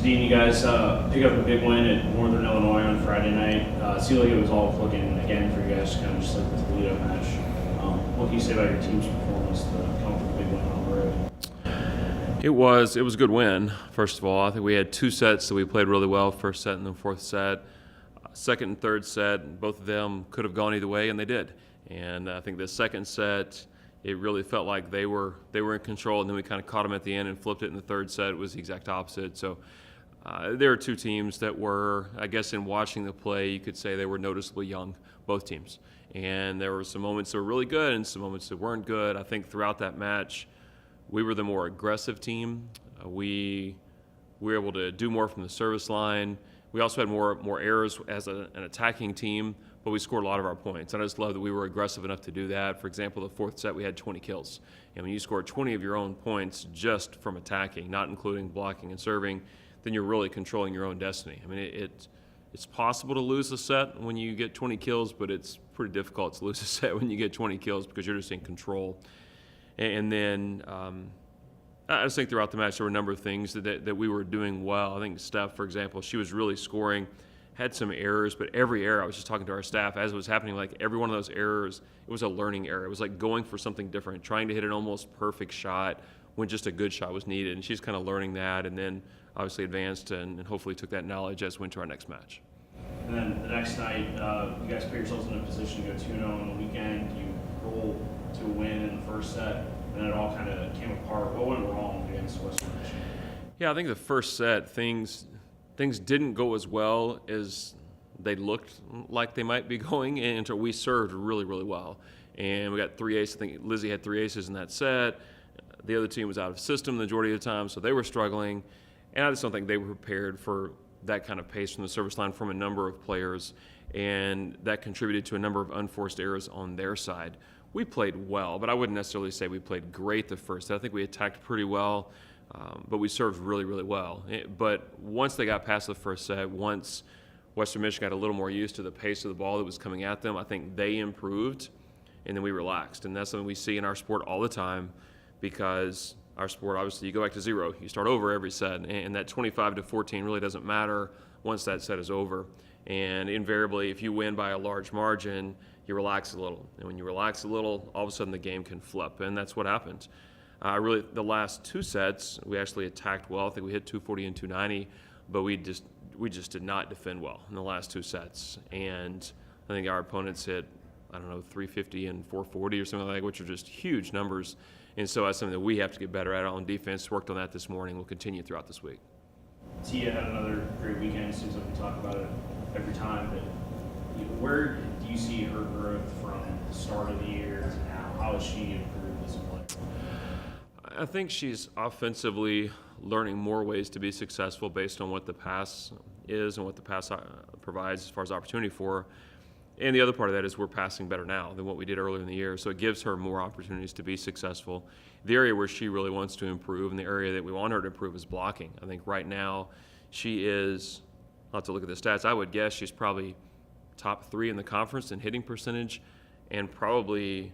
Deane, you guys pick up a big win at Northern Illinois on Friday night. Seemed like it was all clicking again for you guys, kind of just like with the lead-up match. What can you say about your team's performance to come up with a big win on the road? It was a good win, first of all. I think we had two sets that we played really well, first set and then fourth set. Second and third set, both of them could have gone either way, and they did. And I think the second set, it really felt like they were in control, and then we kind of caught them at the end and flipped it in the third set. It was the exact opposite. So there are two teams that were, I guess in watching the play, you could say they were noticeably young, both teams. And there were some moments that were really good and some moments that weren't good. I think throughout that match, we were the more aggressive team. We were able to do more from the service line. We also had more errors as an attacking team, but we scored a lot of our points. And I just love that we were aggressive enough to do that. For example, the fourth set, we had 20 kills. And when you score 20 of your own points just from attacking, not including blocking and serving, then you're really controlling your own destiny. I mean, it's possible to lose a set when you get 20 kills, but it's pretty difficult to lose a set when you get 20 kills because you're just in control. And then I just think throughout the match there were a number of things that we were doing well. I think Steph, for example, she was really scoring, had some errors, but every error, I was just talking to our staff as it was happening, like every one of those errors, it was a learning error. It was like going for something different, trying to hit an almost perfect shot when just a good shot was needed. And she's kind of learning that, and then obviously advanced and hopefully took that knowledge as we went to our next match. And then the next night, you guys put yourselves in a position to go 2-0 on the weekend. You roll to a win in the first set, and then it all kind of came apart. What went wrong against Western Michigan? Yeah, I think the first set, things didn't go as well as they looked like they might be going until we served really, really well. And we got 3 aces. I think Lizzie had 3 aces in that set. The other team was out of system the majority of the time, so they were struggling. And I just don't think they were prepared for that kind of pace from the service line from a number of players, and that contributed to a number of unforced errors on their side. We played well, but I wouldn't necessarily say we played great the first set. I think we attacked pretty well, but we served really, really well. But once they got past the first set, once Western Michigan got a little more used to the pace of the ball that was coming at them, I think they improved, and then we relaxed. And that's something we see in our sport all the time, because our sport, obviously, you go back to 0. You start over every set, and that 25-14 really doesn't matter once that set is over. And invariably, if you win by a large margin, you relax a little. And when you relax a little, all of a sudden the game can flip, and that's what happened. The last 2 sets, we actually attacked well. I think we hit 240 and 290, but we just did not defend well in the last 2 sets. And I think our opponents hit, 350 and 440 or something like that, which are just huge numbers. And so that's something that we have to get better at on defense. Worked on that this morning. We'll continue throughout this week. Tia had another great weekend. It seems like we talk about it every time, but where do you see her growth from the start of the year to now? How has she improved as a player? I think she's offensively learning more ways to be successful based on what the pass is and what the pass provides as far as opportunity for her. And the other part of that is we're passing better now than what we did earlier in the year, so it gives her more opportunities to be successful. The area where she really wants to improve and the area that we want her to improve is blocking. I think right now she is, I'll have to look at the stats, I would guess she's probably top 3 in the conference in hitting percentage, and probably,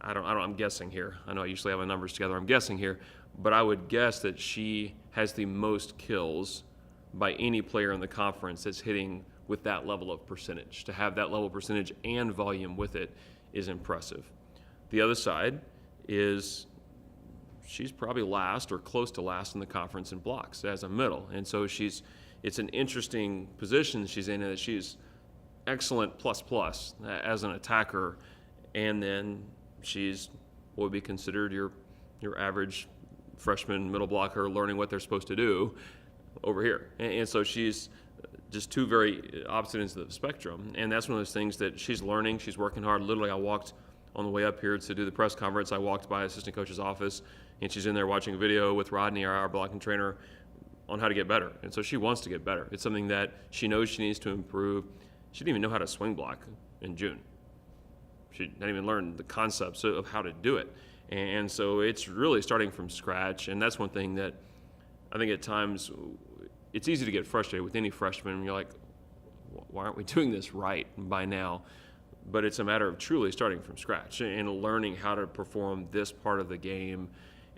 I'm guessing here. I know I usually have my numbers together, I'm guessing here, but I would guess that she has the most kills by any player in the conference that's hitting with that level of percentage. To have that level of percentage and volume with it is impressive. The other side is she's probably last or close to last in the conference in blocks as a middle. And so it's an interesting position she's in that she's excellent plus as an attacker, and then she's what would be considered your average freshman middle blocker learning what they're supposed to do over here. And so she's just 2 very opposite ends of the spectrum. And that's one of those things that she's learning. She's working hard. Literally, I walked on the way up here to do the press conference. I walked by assistant coach's office, and she's in there watching a video with Rodney, our blocking trainer, on how to get better. And so she wants to get better. It's something that she knows she needs to improve. She didn't even know how to swing block in June. She didn't even learn the concepts of how to do it. And so it's really starting from scratch. And that's one thing that I think at times it's easy to get frustrated with any freshman. You're like, why aren't we doing this right by now? But it's a matter of truly starting from scratch and learning how to perform this part of the game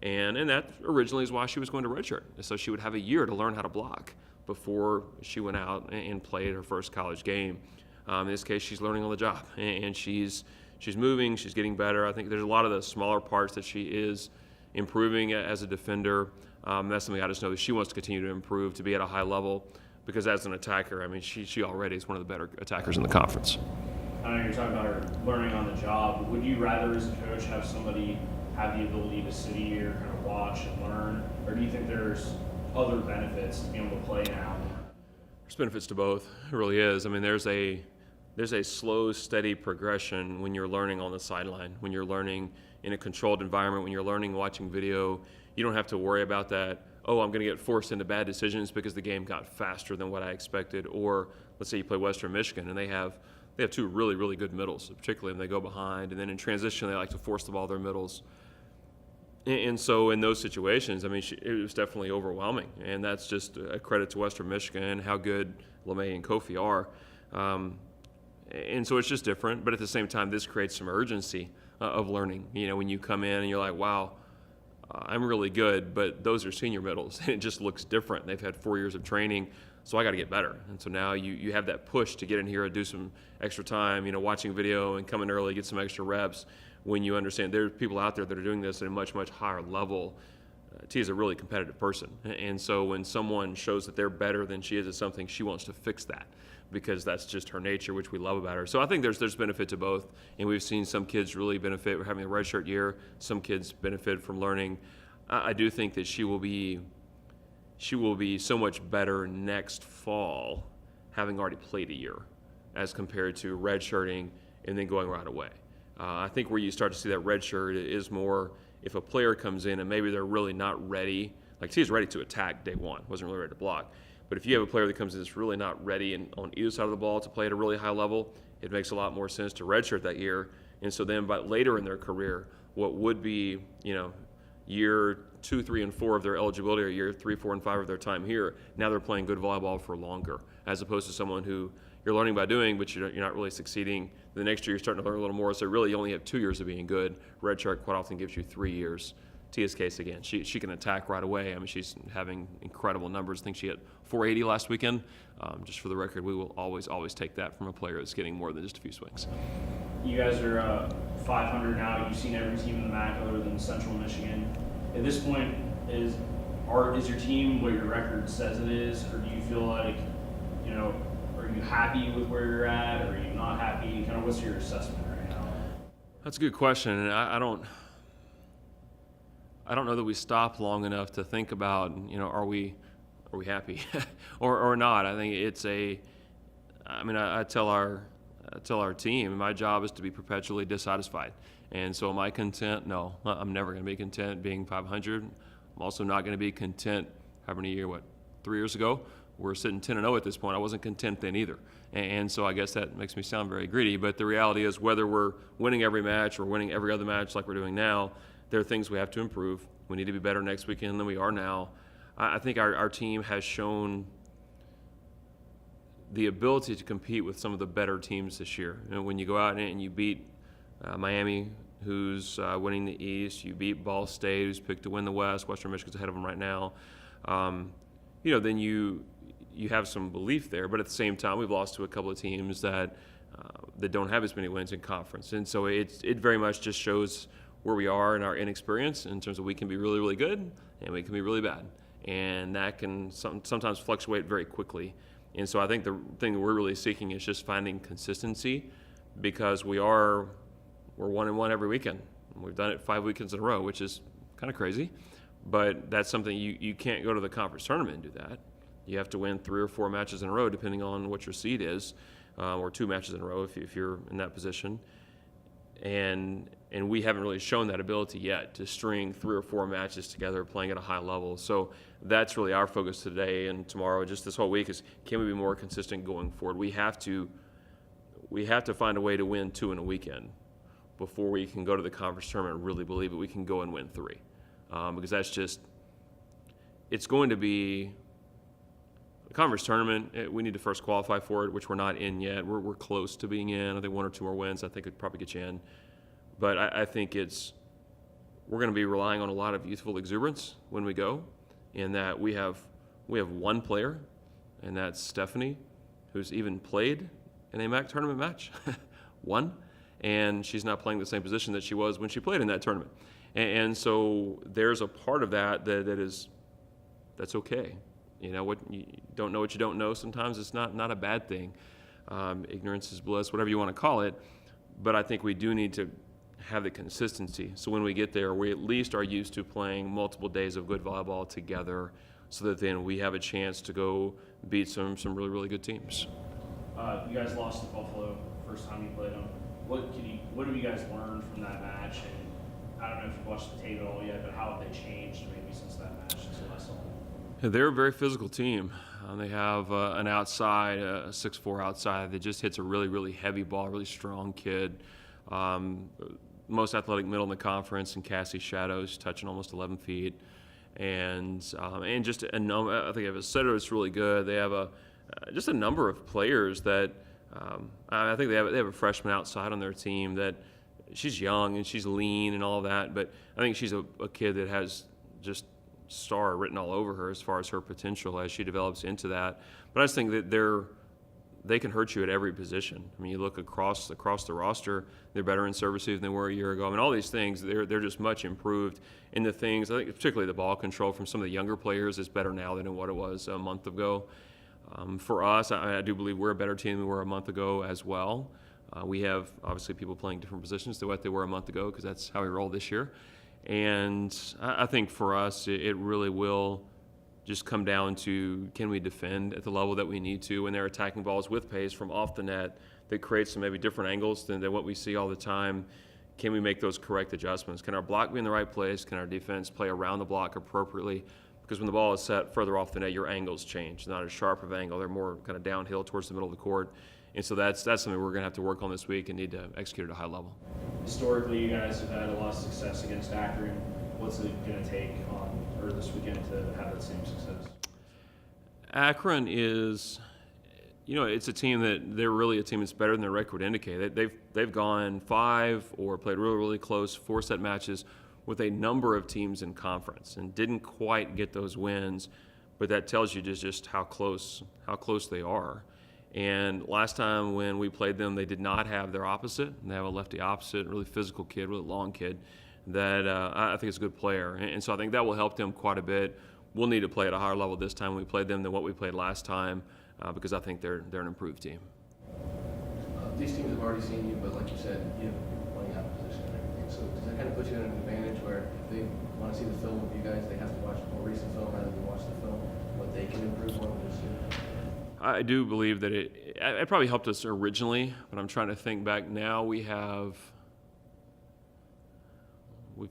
And that originally is why she was going to redshirt, so she would have a year to learn how to block before she went out and played her first college game. In this case, she's learning on the job, and she's moving, she's getting better. I think there's a lot of the smaller parts that she is improving as a defender. That's something I just know that she wants to continue to improve, to be at a high level, because as an attacker, I mean, she already is one of the better attackers in the conference. I know you're talking about her learning on the job. Would you rather, as a coach, have somebody have the ability to sit here, kind of watch and learn, or do you think there's other benefits to being able to play now? There's benefits to both. It really is. I mean, there's a slow, steady progression when you're learning on the sideline, when you're learning in a controlled environment, when you're learning watching video. You don't have to worry about that, oh, I'm going to get forced into bad decisions because the game got faster than what I expected. Or let's say you play Western Michigan and they have two really, really good middles, particularly when they go behind. And then in transition, they like to force the ball their middles. And so in those situations, I mean, it was definitely overwhelming. And that's just a credit to Western Michigan and how good LeMay and Kofi are. And so it's just different. But at the same time, this creates some urgency of learning. You know, when you come in and you're like, wow, I'm really good, but those are senior middles. And it just looks different. They've had 4 years of training, so I got to get better. And so now you have that push to get in here and do some extra time, you know, watching video and coming early, get some extra reps. When you understand there are people out there that are doing this at a much, much higher level. T is a really competitive person. And so when someone shows that they're better than she is at something, she wants to fix that because that's just her nature, which we love about her. So I think there's benefit to both. And we've seen some kids really benefit from having a redshirt year. Some kids benefit from learning. I do think that she will be so much better next fall, having already played a year, as compared to redshirting and then going right away. I think where you start to see that red shirt is more if a player comes in and maybe they're really not ready. Like T is ready to attack day one, wasn't really ready to block. But if you have a player that comes in that's really not ready and on either side of the ball to play at a really high level, it makes a lot more sense to redshirt that year. And so then by later in their career, what would be, you know, year 2, 3, and 4 of their eligibility, or year 3, 4, and 5 of their time here, now they're playing good volleyball for longer, as opposed to someone who you're learning by doing, but you're not really succeeding. The next year you're starting to learn a little more, so really you only have 2 years of being good. Redshirt quite often gives you 3 years. Tia's case again, she can attack right away. I mean, she's having incredible numbers. I think she hit 480 last weekend. Just for the record, we will always take that from a player that's getting more than just a few swings. You guys are 500 now. You've seen every team in the MAC other than Central Michigan. At this point, is your team what your record says it is, or do you feel like, you know, are you happy with where you're at, or are you not happy? Kind of what's your assessment right now? That's a good question, and I don't know that we stop long enough to think about, you know, are we happy or not. I think I tell our team, my job is to be perpetually dissatisfied. And so am I content? No, I'm never going to be content being 500. I'm also not going to be content having a year, 3 years ago? We're sitting 10-0 at this point. I wasn't content then either. And so I guess that makes me sound very greedy, but the reality is whether we're winning every match or winning every other match like we're doing now, there are things we have to improve. We need to be better next weekend than we are now. I think our team has shown the ability to compete with some of the better teams this year. You know, when you go out and you beat Miami, who's winning the East, you beat Ball State, who's picked to win the West, Western Michigan's ahead of them right now, you know, then you have some belief there. But at the same time, we've lost to a couple of teams that don't have as many wins in conference. And so it very much just shows where we are in our inexperience in terms of we can be really, really good and we can be really bad. And that can sometimes fluctuate very quickly. And so I think the thing that we're really seeking is just finding consistency, because we're 1-1 every weekend. We've done it 5 weekends in a row, which is kind of crazy. But that's something you can't go to the conference tournament and do that. You have to win 3 or 4 matches in a row, depending on what your seed is, or 2 matches in a row if you're in that position. And we haven't really shown that ability yet to string 3 or 4 matches together playing at a high level. So that's really our focus today and tomorrow, just this whole week, is can we be more consistent going forward? We have to find a way to win 2 in a weekend before we can go to the conference tournament and really believe that we can go and win 3. Because that's just, it's going to be a conference tournament. We need to first qualify for it, which we're not in yet. We're close to being in. I think 1 or 2 more wins, I think, could probably get you in. But I think we're going to be relying on a lot of youthful exuberance when we go, in that we have one player, and that's Stephanie, who's even played in a MAC tournament match, one, and she's not playing the same position that she was when she played in that tournament. And so there's a part of that's okay. You know, what you don't know what you don't know. Sometimes it's not a bad thing. Ignorance is bliss, whatever you want to call it. But I think we do need to have the consistency. So when we get there, we at least are used to playing multiple days of good volleyball together, so that then we have a chance to go beat some really, really good teams. You guys lost to Buffalo first time you played them. What have you guys learned from that match? And I don't know if you've watched the tape at all yet, but how have they changed maybe since that match, since the last time? They're a very physical team. They have an outside, a 6'4" outside that just hits a really, really heavy ball, really strong kid. Most athletic middle in the conference, and Cassie Shadows touching almost 11 feet. And just a number, I think if a setter is really good. They have just a number of players that I think they have a freshman outside on their team that she's young and she's lean and all that, but I think she's a kid that has just star written all over her as far as her potential as she develops into that. But I just think that they can hurt you at every position. I mean, you look across the roster, they're better in service than they were a year ago. I mean, all these things, they're just much improved in the things. I think particularly the ball control from some of the younger players is better now than what it was a month ago. For us, I do believe we're a better team than we were a month ago as well. We have obviously people playing different positions than what they were a month ago, because that's how we roll this year. And I think for us, it really will just come down to, can we defend at the level that we need to when they're attacking balls with pace from off the net that creates some maybe different angles than what we see all the time. Can we make those correct adjustments? Can our block be in the right place? Can our defense play around the block appropriately? Because when the ball is set further off the net, your angles change. Not as sharp of an angle. They're more kind of downhill towards the middle of the court. And so that's something we're going to have to work on this week and need to execute at a high level. Historically, you guys have had a lot of success against Akron. What's it going to take this weekend to have that same success? Akron is, it's a team they're really a team that's better than their record would indicate. They've gone 5 or played really, really close 4-set matches with a number of teams in conference and didn't quite get those wins, but that tells you just how close they are. And last time when we played them, they did not have their opposite. They have a lefty opposite, really physical kid, really long kid that I think is a good player. And so I think that will help them quite a bit. We'll need to play at a higher level this time when we played them than what we played last time, because I think they're an improved team. These teams have already seen you, but like you said, you have playing out position and everything. So does that kind of put you in an advantage where if they want to see the film of you guys, they have to watch more recent film rather than watch the film, what they can improve on this year? I do believe that it probably helped us originally, but I'm trying to think back now. We've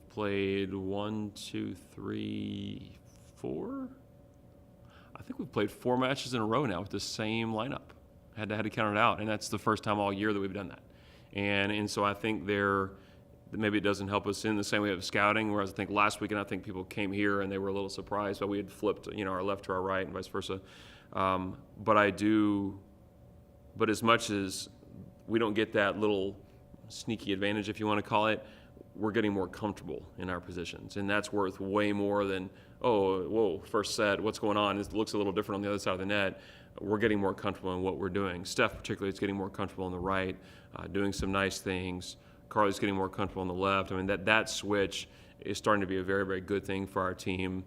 played 1, 2, 3, 4. I think we've played 4 matches in a row now with the same lineup. Had to count it out, and that's the first time all year that we've done that. And so I think maybe it doesn't help us in the same way of scouting, whereas I think last weekend I think people came here and they were a little surprised, but we had flipped our left to our right and vice versa. But as much as we don't get that little sneaky advantage, if you want to call it, we're getting more comfortable in our positions. And that's worth way more than, oh, whoa, first set, what's going on? It looks a little different on the other side of the net. We're getting more comfortable in what we're doing. Steph particularly is getting more comfortable on the right, doing some nice things. Carly's getting more comfortable on the left. I mean, that switch is starting to be a very, very good thing for our team.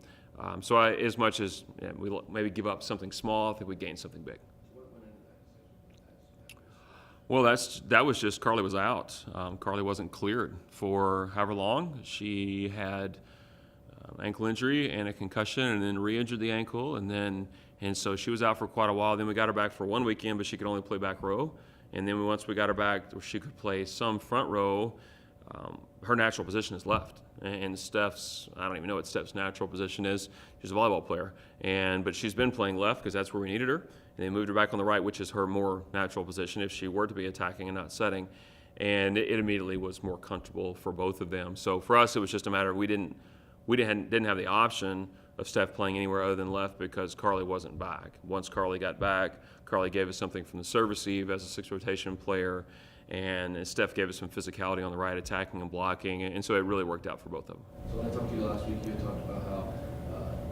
So as much as we maybe give up something small, I think we gain something big. Well, that was just Carly was out. Carly wasn't cleared for however long. She had ankle injury and a concussion, and then re-injured the ankle, and so she was out for quite a while. Then we got her back for one weekend, but she could only play back row. And then once we got her back, she could play some front row. Her natural position is left, and Steph's, I don't even know what Steph's natural position is. She's a volleyball player, but she's been playing left because that's where we needed her. And they moved her back on the right, which is her more natural position if she were to be attacking and not setting. And it immediately was more comfortable for both of them. So for us, it was just a matter of we didn't have the option of Steph playing anywhere other than left because Carly wasn't back. Once Carly got back, Carly gave us something from the service eve as a 6 rotation player, and Steph gave us some physicality on the right, attacking and blocking, and so it really worked out for both of them. So when I talked to you last week, you had talked about how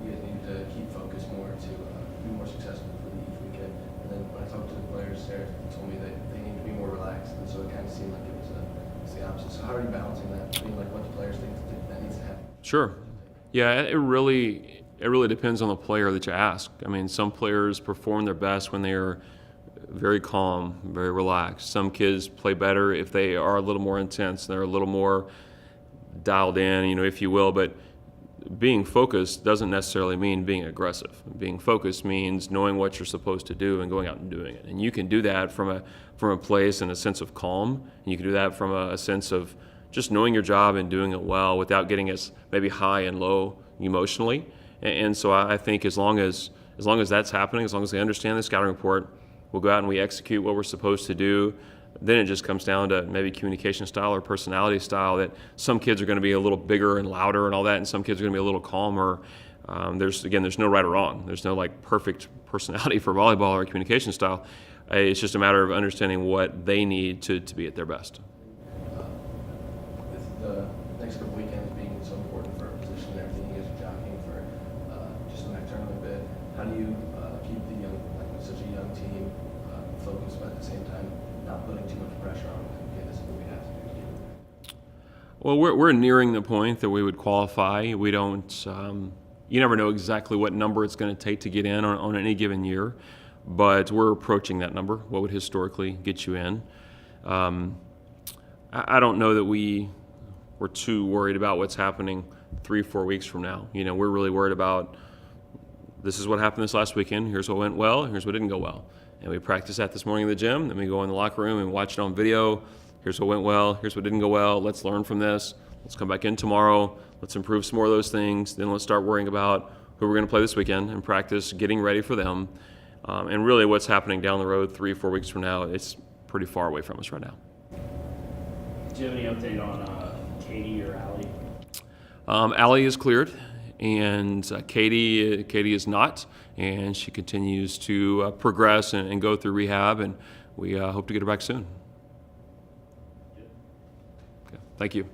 you guys needed to keep focused more to be more successful for each weekend. And then when I talked to the players, Sarah told me that they need to be more relaxed, and so it kind of seemed like it was the opposite. So how are you balancing that between like what the players think that needs to happen? Sure. Yeah, it really depends on the player that you ask. I mean, some players perform their best when they are very calm, very relaxed. Some kids play better if they are a little more intense, they're a little more dialed in, if you will. But being focused doesn't necessarily mean being aggressive. Being focused means knowing what you're supposed to do and going out and doing it. And you can do that from a place and a sense of calm. And you can do that from a sense of just knowing your job and doing it well without getting as maybe high and low emotionally. And so I think as long as that's happening, as long as they understand the scouting report, we'll go out and we execute what we're supposed to do. Then it just comes down to maybe communication style or personality style, that some kids are going to be a little bigger and louder and all that, and some kids are going to be a little calmer. There's no right or wrong. There's no like perfect personality for volleyball or communication style. It's just a matter of understanding what they need to be at their best. With the next couple weekends being so important for a position and everything, you guys are jockeying for just the next tournament bid. How do you keep the young, like with such a young team, focused, but at the same time not putting too much pressure on them? Okay, this is what we have to do. Well, we're nearing the point that we would qualify. We don't. You never know exactly what number it's going to take to get in on any given year, but we're approaching that number. What would historically get you in? I don't know that we're too worried about what's happening 3-4 weeks from now. We're really worried about this is what happened this last weekend. Here's what went well. Here's what didn't go well. And we practice that this morning in the gym. Then we go in the locker room and watch it on video. Here's what went well. Here's what didn't go well. Let's learn from this. Let's come back in tomorrow. Let's improve some more of those things. Then let's start worrying about who we're going to play this weekend and practice getting ready for them. And really what's happening down the road 3-4 weeks from now, it's pretty far away from us right now. Do you have any update on Katie or Allie? Allie is cleared, and Katie is not, and she continues to progress and go through rehab, and we hope to get her back soon. Okay, thank you.